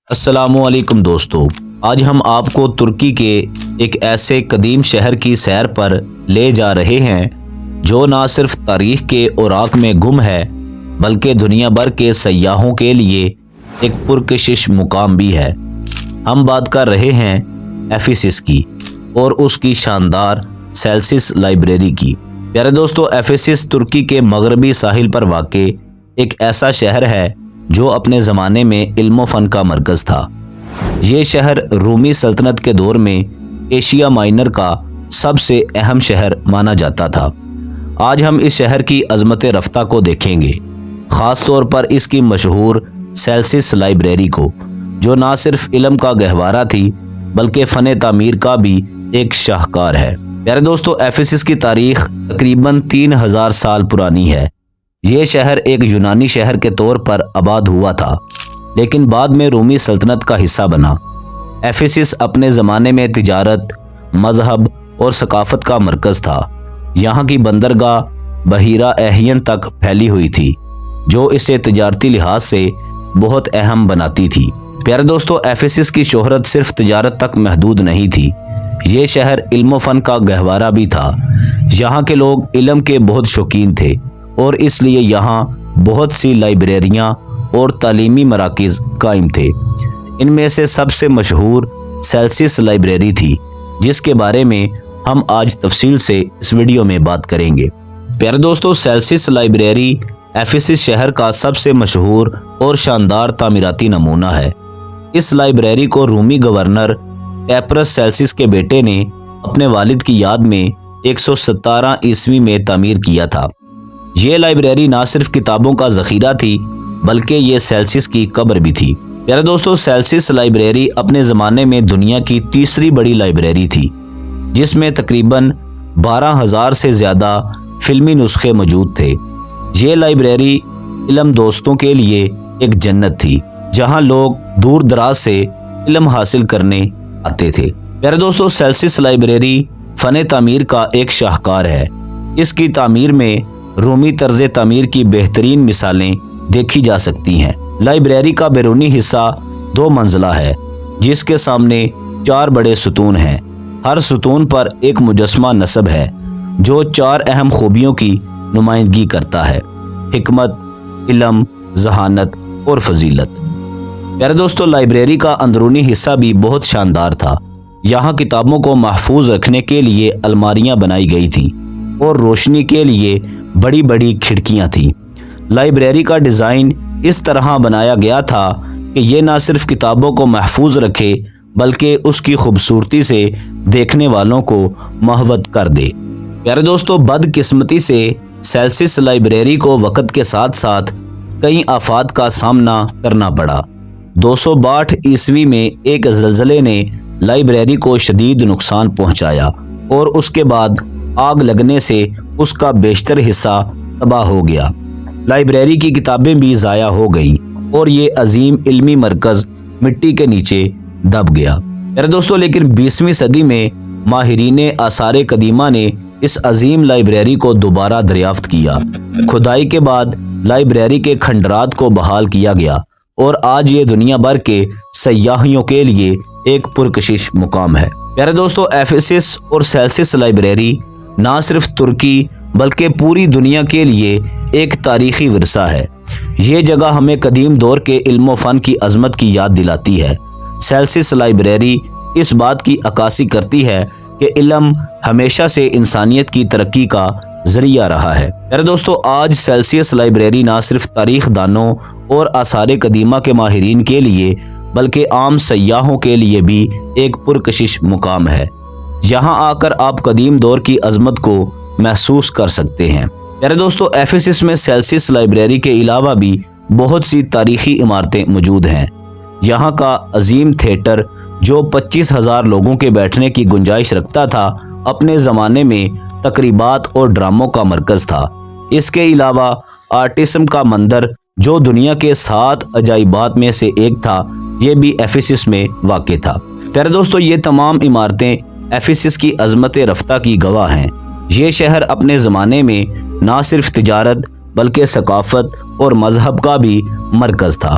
السلام علیکم دوستو، آج ہم آپ کو ترکی کے ایک ایسے قدیم شہر کی سیر پر لے جا رہے ہیں جو نہ صرف تاریخ کے اوراق میں گم ہے بلکہ دنیا بھر کے سیاحوں کے لیے ایک پرکشش مقام بھی ہے۔ ہم بات کر رہے ہیں ایفیسس کی اور اس کی شاندار سیلسس لائبریری کی۔ پیارے دوستو، ایفیسس ترکی کے مغربی ساحل پر واقع ایک ایسا شہر ہے جو اپنے زمانے میں علم و فن کا مرکز تھا۔ یہ شہر رومی سلطنت کے دور میں ایشیا مائنر کا سب سے اہم شہر مانا جاتا تھا۔ آج ہم اس شہر کی عظمت رفتہ کو دیکھیں گے، خاص طور پر اس کی مشہور سیلسس لائبریری کو، جو نہ صرف علم کا گہوارہ تھی بلکہ فن تعمیر کا بھی ایک شاہکار ہے۔ پیارے دوستو، ایفیسس کی تاریخ تقریباً 3000 سال پرانی ہے۔ یہ شہر ایک یونانی شہر کے طور پر آباد ہوا تھا، لیکن بعد میں رومی سلطنت کا حصہ بنا۔ ایفیسس اپنے زمانے میں تجارت، مذہب اور ثقافت کا مرکز تھا۔ یہاں کی بندرگاہ بحیرہ ایہین تک پھیلی ہوئی تھی، جو اسے تجارتی لحاظ سے بہت اہم بناتی تھی۔ پیارے دوستو، ایفیسس کی شہرت صرف تجارت تک محدود نہیں تھی۔ یہ شہر علم و فن کا گہوارہ بھی تھا۔ یہاں کے لوگ علم کے بہت شوقین تھے اور اس لیے یہاں بہت سی لائبریریاں اور تعلیمی مراکز قائم تھے۔ ان میں سے سب سے مشہور سیلسس لائبریری تھی، جس کے بارے میں ہم آج تفصیل سے اس ویڈیو میں بات کریں گے۔ پیارے دوستو، سیلسس لائبریری ایفیسس شہر کا سب سے مشہور اور شاندار تعمیراتی نمونہ ہے۔ اس لائبریری کو رومی گورنر ٹیپرس سیلسس کے بیٹے نے اپنے والد کی یاد میں 117 عیسوی میں تعمیر کیا تھا۔ یہ لائبریری نہ صرف کتابوں کا ذخیرہ تھی بلکہ یہ سیلسس کی قبر بھی تھی۔ پیارے دوستو، سیلسس لائبریری اپنے زمانے میں دنیا کی تیسری بڑی لائبریری تھی، جس میں تقریباً 12,000 سے زیادہ فلمی نسخے موجود تھے۔ یہ لائبریری علم دوستوں کے لیے ایک جنت تھی، جہاں لوگ دور دراز سے علم حاصل کرنے آتے تھے۔ پیارے دوستو، سیلسس لائبریری فن تعمیر کا ایک شاہکار ہے۔ اس کی تعمیر میں رومی طرز تعمیر کی بہترین مثالیں دیکھی جا سکتی ہیں۔ لائبریری کا بیرونی حصہ 2 منزلہ ہے، جس کے سامنے 4 بڑے ستون ہیں۔ ہر ستون پر ایک مجسمہ نصب ہے جو 4 اہم خوبیوں کی نمائندگی کرتا ہے: حکمت، علم، ذہانت اور فضیلت۔ پیارے دوستو، لائبریری کا اندرونی حصہ بھی بہت شاندار تھا۔ یہاں کتابوں کو محفوظ رکھنے کے لیے الماریاں بنائی گئی تھیں اور روشنی کے لیے بڑی بڑی کھڑکیاں تھیں۔ لائبریری کا ڈیزائن اس طرح بنایا گیا تھا کہ یہ نہ صرف کتابوں کو محفوظ رکھے بلکہ اس کی خوبصورتی سے دیکھنے والوں کو محوت کر دے۔ پیارے دوستو، بدقسمتی سے سیلسس لائبریری کو وقت کے ساتھ ساتھ کئی آفات کا سامنا کرنا پڑا۔ 262 عیسوی میں ایک زلزلے نے لائبریری کو شدید نقصان پہنچایا اور اس کے بعد آگ لگنے سے اس کا بیشتر حصہ تباہ ہو گیا۔ لائبریری کی کتابیں بھی ضائع ہو گئیں اور یہ عظیم علمی مرکز مٹی کے نیچے دب گیا۔ میرے دوستو، لیکن 20ویں صدی میں ماہرین آثار قدیمہ نے اس عظیم لائبریری کو دوبارہ دریافت کیا۔ کھدائی کے بعد لائبریری کے کھنڈرات کو بحال کیا گیا اور آج یہ دنیا بھر کے سیاحوں کے لیے ایک پرکشش مقام ہے۔ پیارے دوستو، ایفیسس اور سیلسس لائبریری نہ صرف ترکی بلکہ پوری دنیا کے لیے ایک تاریخی ورثہ ہے۔ یہ جگہ ہمیں قدیم دور کے علم و فن کی عظمت کی یاد دلاتی ہے۔ سیلسس لائبریری اس بات کی عکاسی کرتی ہے کہ علم ہمیشہ سے انسانیت کی ترقی کا ذریعہ رہا ہے۔ میرے دوستو، آج سیلسس لائبریری نہ صرف تاریخ دانوں اور آثار قدیمہ کے ماہرین کے لیے بلکہ عام سیاحوں کے لیے بھی ایک پرکشش مقام ہے۔ یہاں آ کر آپ قدیم دور کی عظمت کو محسوس کر سکتے ہیں۔ پیارے دوستو، ایفیسس میں سیلسس لائبریری کے علاوہ بھی بہت سی تاریخی عمارتیں موجود ہیں۔ یہاں کا عظیم تھیٹر، جو 25,000 لوگوں کے بیٹھنے کی گنجائش رکھتا تھا، اپنے زمانے میں تقریبات اور ڈراموں کا مرکز تھا۔ اس کے علاوہ آرٹسم کا مندر، جو دنیا کے 7 عجائبات میں سے ایک تھا، یہ بھی ایفیسس میں واقع تھا۔ پیارے دوستو، یہ تمام عمارتیں ایفیسس کی عظمت رفتہ کی گواہ ہیں۔ یہ شہر اپنے زمانے میں نہ صرف تجارت بلکہ ثقافت اور مذہب کا بھی مرکز تھا۔